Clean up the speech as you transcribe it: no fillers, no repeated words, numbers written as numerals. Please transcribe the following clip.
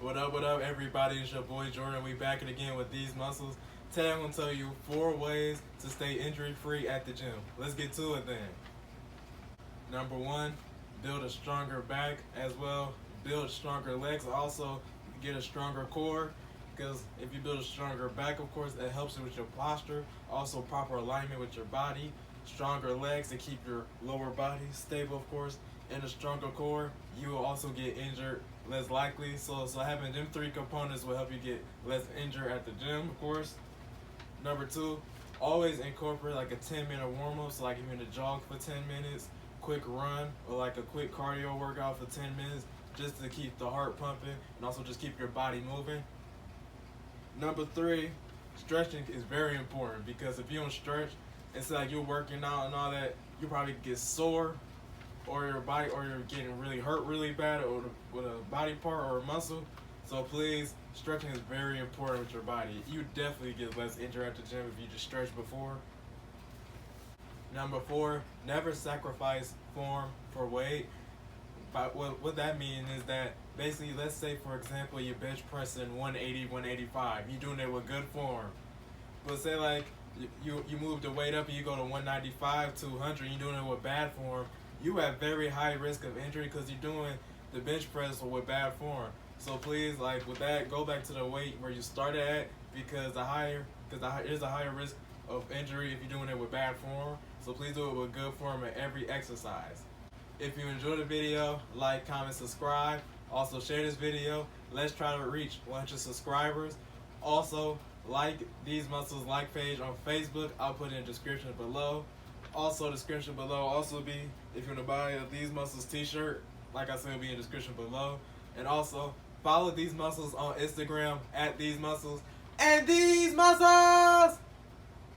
What up, everybody? It's your boy Jordan. We back again with These Muscles. Today I'm going to tell you 4 ways to stay injury-free at the gym. Let's get to it then. Number 1, build a stronger back as well. Build stronger legs. Also, get a stronger core. Because if you build a stronger back, of course, that helps you with your posture. Also, proper alignment with your body. Stronger legs to keep your lower body stable, of course. And a stronger core, you will also get injured less likely. So having them 3 components will help you get less injured at the gym, of course. Number 2, always incorporate like a 10-minute warm-up. So like if you're gonna jog for 10 minutes, quick run, or like a quick cardio workout for 10 minutes, just to keep the heart pumping and also just keep your body moving. Number 3, stretching is very important, because if you don't stretch, it's like you're working out and all that, you probably get sore, or your body, or you're getting really hurt really bad with a body part or a muscle. So please, stretching is very important with your body. You definitely get less injured at the gym if you just stretch before. Number 4, never sacrifice form for weight. But what that means is that basically, let's say for example you bench pressing 180, 185, you're doing it with good form. But say like you move the weight up and you go to 195, 200, you're doing it with bad form, you have very high risk of injury because you're doing the bench press with bad form. So please, like with that, go back to the weight where you started at, because there's a higher risk of injury if you're doing it with bad form. So please do it with good form at every exercise. If you enjoyed the video, like, comment, subscribe. Also share this video. Let's try to reach 100 subscribers. Also, like These Muscles like page on Facebook. I'll put it in the description below. Also, description below also be, if you want to buy a These Muscles t-shirt, like I said, it'll be in the description below. And also, follow These Muscles on Instagram at These Muscles. And These Muscles!